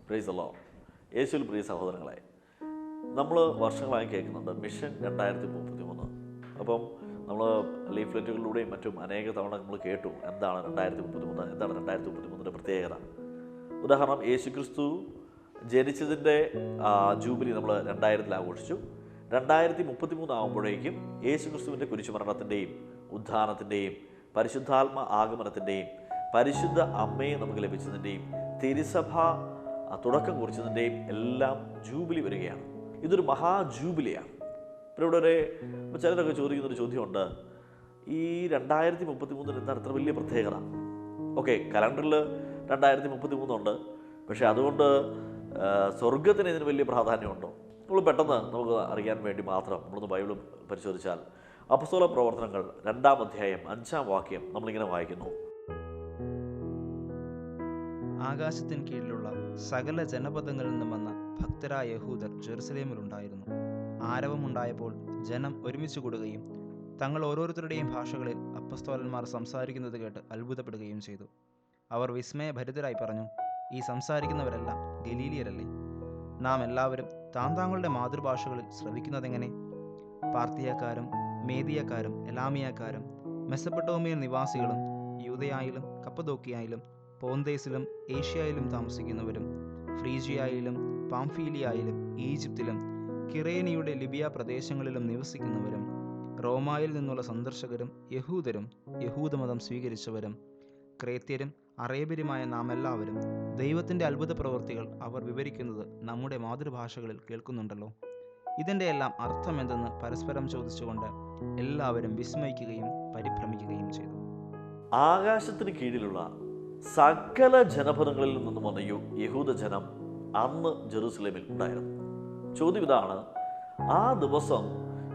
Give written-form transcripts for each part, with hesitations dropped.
Praise the Lord. യേശുവിൽ പ്രിയ സഹോദരങ്ങളെ, നമ്മൾ വർഷങ്ങളായി കേൾക്കുന്നുണ്ട് മിഷൻ 2033. അപ്പം നമ്മൾ ലീഫ്ലെറ്റുകളിലൂടെയും മറ്റും അനേക തവണ നമ്മൾ കേട്ടു എന്താണ് 2033, എന്താണ് 2033 പ്രത്യേകത. ഉദാഹരണം, യേശുക്രിസ്തു ജനിച്ചതിൻ്റെ ജൂബിലി നമ്മൾ 2000 ആഘോഷിച്ചു. 2033 ആകുമ്പോഴേക്കും യേശുക്രിസ്തുവിൻ്റെ കുരിശുമരണത്തിൻ്റെയും ഉത്ഥാനത്തിൻ്റെയും പരിശുദ്ധാത്മ ആഗമനത്തിൻ്റെയും പരിശുദ്ധ അമ്മയെ നമുക്ക് ലഭിച്ചതിൻ്റെയും തിരുസഭ തുടക്കം കുറിച്ചതിൻ്റെയും എല്ലാം ജൂബിലി വരികയാണ്. ഇതൊരു മഹാജൂബിലിയാണ്. ഇപ്പോൾ ഇവിടെ ചിലരൊക്കെ ചോദിക്കുന്നൊരു ചോദ്യമുണ്ട്, ഈ 2033 എന്താണ് ഇത്ര വലിയ പ്രത്യേകത? ഓക്കെ, കലണ്ടറിൽ 2033 ഉണ്ട്, പക്ഷേ അതുകൊണ്ട് സ്വർഗത്തിന് ഇതിന് വലിയ പ്രാധാന്യമുണ്ടോ? നമ്മൾ പെട്ടെന്ന് നമുക്ക് അറിയാൻ വേണ്ടി മാത്രം നമ്മളൊന്ന് ബൈബിൾ പരിശോധിച്ചാൽ അപ്പോസ്തല പ്രവർത്തനങ്ങൾ 2-ാം അധ്യായം 5-ാം വാക്യം നമ്മളിങ്ങനെ വായിക്കുന്നു. ആകാശത്തിന് കീഴിലുള്ള സകല ജനപദങ്ങളിൽ നിന്നും വന്ന ഭക്തരായ യഹൂദർ ജെറുസലേമിലുണ്ടായിരുന്നു. ആരവമുണ്ടായപ്പോൾ ജനം ഒരുമിച്ച് കൂടുകയും തങ്ങൾ ഓരോരുത്തരുടെയും ഭാഷകളിൽ അപ്പസ്തോലന്മാർ സംസാരിക്കുന്നത് കേട്ട് അത്ഭുതപ്പെടുകയും ചെയ്തു. അവർ വിസ്മയഭരിതരായി പറഞ്ഞു, ഈ സംസാരിക്കുന്നവരെല്ലാം ഗലീലിയരല്ലേ? നാം എല്ലാവരും താങ്കളുടെ മാതൃഭാഷകളിൽ ശ്രവിക്കുന്നതെങ്ങനെ? പാർത്തിയക്കാരും മേദിയക്കാരും എലാമിയക്കാരും മെസപ്പൊട്ടോമിയൻ നിവാസികളും യൂദയായിലും കപ്പദോക്കിയായിലും പോന്തേസിലും ഏഷ്യയിലും താമസിക്കുന്നവരും ഫ്രീജിയായിലും പാംഫീലിയായിലും ഈജിപ്തിലും കിറേനിയുടെ ലിബിയ പ്രദേശങ്ങളിലും നിവസിക്കുന്നവരും റോമായിൽ നിന്നുള്ള സന്ദർശകരും യഹൂദരും യഹൂദമതം സ്വീകരിച്ചവരും ക്രേത്യരും അറേബ്യരുമായ നാം എല്ലാവരും ദൈവത്തിൻ്റെ അത്ഭുത പ്രവൃത്തികൾ അവർ വിവരിക്കുന്നത് നമ്മുടെ മാതൃഭാഷകളിൽ കേൾക്കുന്നുണ്ടല്ലോ. ഇതിൻ്റെ എല്ലാം അർത്ഥമെന്തെന്ന് പരസ്പരം ചോദിച്ചുകൊണ്ട് എല്ലാവരും വിസ്മയിക്കുകയും പരിഭ്രമിക്കുകയും ചെയ്തു. ആകാശത്തിന് കീഴിലുള്ള സകല ജനപദങ്ങളിൽ നിന്നും വന്ന യഹൂദജനം അന്ന് ജെറുസലേമിൽ ഉണ്ടായിരുന്നു. ചോദ്യം ഇതാണ്, ആ ദിവസം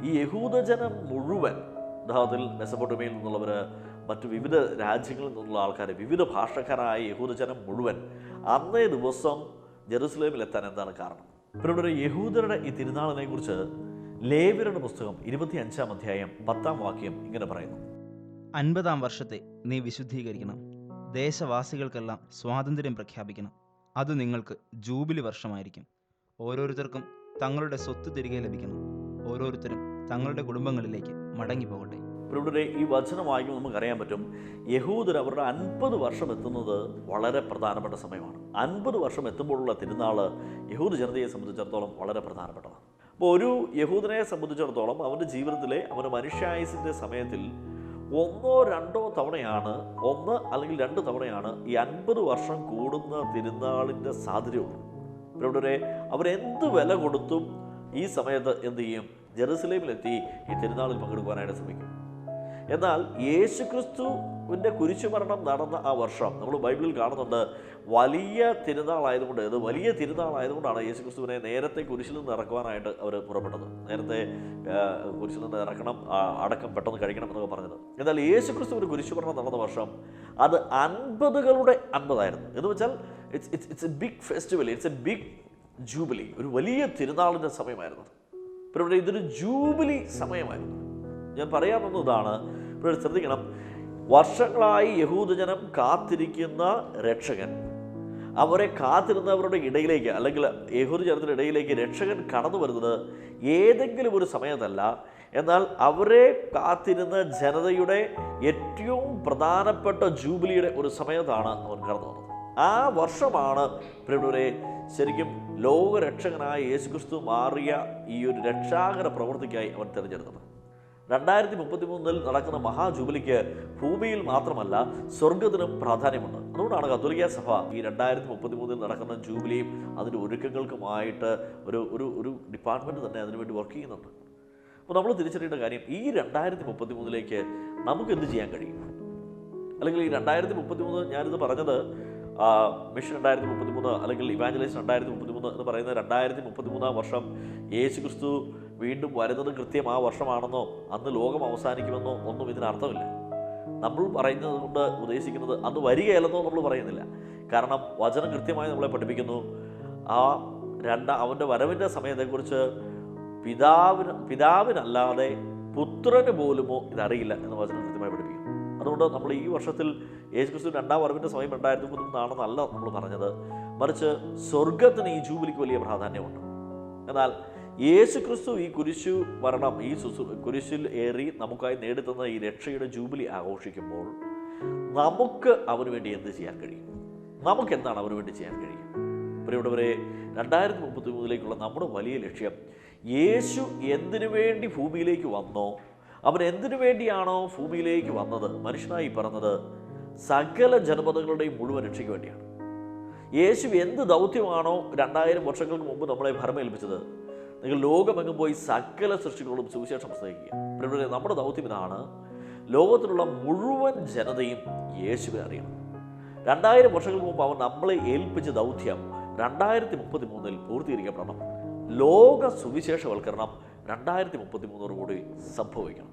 ഈ യഹൂദജനം മുഴുവൻ, യഥാർത്ഥത്തിൽ മെസപ്പൊട്ടോമിയയിൽ നിന്നുള്ളവർ, മറ്റു വിവിധ രാജ്യങ്ങളിൽ നിന്നുള്ള ആൾക്കാർ, വിവിധ ഭാഷക്കാരായ യഹൂദജനം മുഴുവൻ അന്നേ ദിവസം ജെറുസലേമിൽ എത്താൻ എന്താണ് കാരണം? പിന്നെ യഹൂദരുടെ ഈ തിരുനാളിനെ കുറിച്ച് ലേവ്യരുടെ പുസ്തകം 25-ാം അധ്യായം 10-ാം വാക്യം ഇങ്ങനെ പറയുന്നു. 50-ാം വർഷത്തെ നീ വിശുദ്ധീകരിക്കണം, ദേശവാസികൾക്കെല്ലാം സ്വാതന്ത്ര്യം പ്രഖ്യാപിക്കണം. അത് നിങ്ങൾക്ക് ജൂബിലി വർഷമായിരിക്കും. ഓരോരുത്തർക്കും തങ്ങളുടെ സ്വത്ത് തിരികെ ലഭിക്കണം. ഓരോരുത്തരും തങ്ങളുടെ കുടുംബങ്ങളിലേക്ക് മടങ്ങിപ്പോകട്ടെ. ഇവിടെ ഈ വചനം വായിക്കുമ്പോൾ നമുക്കറിയാൻ പറ്റും, യഹൂദർ അവരുടെ 50 വർഷം എത്തുന്നത് വളരെ പ്രധാനപ്പെട്ട സമയമാണ്. 50 വർഷം എത്തുമ്പോഴുള്ള തിരുനാൾ യഹൂദ ജനതയെ സംബന്ധിച്ചിടത്തോളം വളരെ പ്രധാനപ്പെട്ടതാണ്. അപ്പോൾ ഒരു യഹൂദനെ സംബന്ധിച്ചിടത്തോളം അവൻ്റെ ജീവിതത്തിലെ അവൻ്റെ മനുഷ്യായുസിൻ്റെ സമയത്തിൽ 1-2 തവണയാണ്, 1 അല്ലെങ്കിൽ 2 തവണയാണ് ഈ 50 വർഷം കൂടുന്ന തിരുനാളിൻ്റെ സാധ്യതയുള്ളൂ. ഇവിടെ അവരെന്ത് വില കൊടുത്തും ഈ സമയത്ത് എന്ത് ചെയ്യും? ജെറുസലേമിലെത്തി ഈ തിരുനാളിൽ പങ്കെടുക്കുവാനായിട്ട് ശ്രമിക്കും. എന്നാൽ യേശുക്രിസ്തുവിൻ്റെ കുരിശുമരണം നടന്ന ആ വർഷം നമ്മൾ ബൈബിളിൽ കാണുന്നുണ്ട്, വലിയ തിരുനാളായതുകൊണ്ട്, ഇത് വലിയ തിരുനാളായതുകൊണ്ടാണ് യേശുക്രിസ്തുവിനെ നേരത്തെ കുരിശിൽ നിന്ന് ഇറക്കുവാനായിട്ട് അവർ പുറപ്പെട്ടത്. നേരത്തെ കുരിശിൽ നിന്ന് ഇറക്കണം, അടക്കം പെട്ടെന്ന് കഴിക്കണം എന്നൊക്കെ പറഞ്ഞത്. എന്നാൽ യേശുക്രിസ്തുവിൻ്റെ കുരിശുമരണം നടന്ന വർഷം അത് 50കളുടെ 50 എന്ന് വെച്ചാൽ it's a big festival, it's a big jubilee, ഒരു വലിയ തിരുനാളിൻ്റെ സമയമായിരുന്നു. ഇപ്പോൾ ഇവിടെ ഇതൊരു ജൂബിലി സമയമായിരുന്നു. ഞാൻ പറയാൻ വന്നതാണ്, ഇപ്പോൾ ശ്രദ്ധിക്കണം, വർഷങ്ങളായി യഹൂദജനം കാത്തിരിക്കുന്ന രക്ഷകൻ, അവരെ കാത്തിരുന്നവരുടെ ഇടയിലേക്ക്, അല്ലെങ്കിൽ യഹൂദജനത്തിൻ്റെ ഇടയിലേക്ക് രക്ഷകൻ കടന്നു വരുന്നത് ഏതെങ്കിലും ഒരു സമയത്തല്ല, എന്നാൽ അവരെ കാത്തിരുന്ന ജനതയുടെ ഏറ്റവും പ്രധാനപ്പെട്ട ജൂബിലിയുടെ ഒരു സമയത്താണ് അവൻ കടന്നു വന്നത്. ആ വർഷമാണ് പ്രിയപ്പെട്ടവരെ ശരിക്കും ലോകരക്ഷകനായ യേശുക്രിസ്തു മാറിയ ഈ ഒരു രക്ഷാകര പ്രവൃത്തിക്കായി അവൻ തിരഞ്ഞെടുത്തത്. 2033 നടക്കുന്ന മഹാജൂബിലിക്ക് ഭൂമിയിൽ മാത്രമല്ല സ്വർഗത്തിനും പ്രാധാന്യമുണ്ട്. അതുകൊണ്ടാണ് കത്തോലിക്ക സഭ ഈ 2033 നടക്കുന്ന ജൂബിലിയും അതിൻ്റെ ഒരുക്കങ്ങൾക്കുമായിട്ട് ഒരു ഡിപ്പാർട്ട്മെൻറ്റ് തന്നെ അതിനുവേണ്ടി വർക്ക് ചെയ്യുന്നുണ്ട്. അപ്പോൾ നമ്മൾ തിരിച്ചറിയേണ്ട കാര്യം, ഈ 2033 നമുക്ക് എന്ത് ചെയ്യാൻ കഴിയും? അല്ലെങ്കിൽ ഈ 2033, ഞാനിത് പറഞ്ഞത് മിഷൻ 2033 അല്ലെങ്കിൽ ഇവാഞ്ചലൈസ് 2033 എന്ന് പറയുന്നത് 2033 വർഷം യേശുക്രിസ്തു വീണ്ടും വരുന്നത് കൃത്യം ആ വർഷമാണെന്നോ അന്ന് ലോകം അവസാനിക്കുമെന്നോ ഒന്നും ഇതിനർത്ഥമില്ല. നമ്മൾ പറയുന്നത് കൊണ്ട് ഉദ്ദേശിക്കുന്നത് അന്ന് വരികയല്ലെന്നോ നമ്മൾ പറയുന്നില്ല. കാരണം വചനം കൃത്യമായി നമ്മളെ പഠിപ്പിക്കുന്നു, അവൻ്റെ വരവിൻ്റെ സമയത്തെക്കുറിച്ച് പിതാവിനല്ലാതെ പുത്രന് പോലുമോ ഇതറിയില്ല എന്ന് വചനം കൃത്യമായി പഠിപ്പിക്കും. അതുകൊണ്ട് നമ്മൾ ഈ വർഷത്തിൽ യേശുക്രിസ്തു രണ്ടാം വരവിൻ്റെ സമയം 2033 നമ്മൾ പറഞ്ഞത്. മറിച്ച് സ്വർഗത്തിന് ഈ ജൂബിലിക്ക് വലിയ പ്രാധാന്യമുണ്ട്. എന്നാൽ യേശുക്രിസ്തു ഈ കുരിശു മരണം, ഈ കുരിശിൽ ഏറി നമുക്കായി നേടിത്തന്ന ഈ രക്ഷയുടെ ജൂബിലി ആഘോഷിക്കുമ്പോൾ നമുക്ക് അവന് വേണ്ടി എന്ത് ചെയ്യാൻ കഴിയും? നമുക്ക് എന്താണ് അവന് വേണ്ടി ചെയ്യാൻ കഴിയും? പ്രിയപ്പെട്ടവരെ, 2033 നമ്മുടെ വലിയ ലക്ഷ്യം, യേശു എന്തിനു വേണ്ടി ഭൂമിയിലേക്ക് വന്നോ, അവൻ എന്തിനു വേണ്ടിയാണോ ഭൂമിയിലേക്ക് വന്നത്, മനുഷ്യനായി പറഞ്ഞത്, സകല ജനപദങ്ങളുടെയും മുഴുവൻ രക്ഷയ്ക്ക് വേണ്ടിയാണ്. യേശു എന്ത് ദൗത്യമാണോ 2000 വർഷങ്ങൾക്ക് മുമ്പ് നമ്മളെ ഭരമേൽപ്പിച്ചത്, നിങ്ങൾ ലോകമെങ്ങും പോയി സകല സൃഷ്ടികളോടും സുവിശേഷം പ്രസംഗിക്കുക. പ്രിയപ്പെട്ടവരെ, നമ്മുടെ ദൗത്യം ഇതാണ്. ലോകത്തിലുള്ള മുഴുവൻ ജനതയും യേശുവിനെ അറിയണം. 2000 വർഷങ്ങൾക്ക് മുമ്പ് അവൻ നമ്മളെ ഏൽപ്പിച്ച ദൗത്യം 2033 പൂർത്തീകരിക്കപ്പെടണം. ലോക സുവിശേഷവൽക്കരണം 2033 കൂടി സംഭവിക്കണം.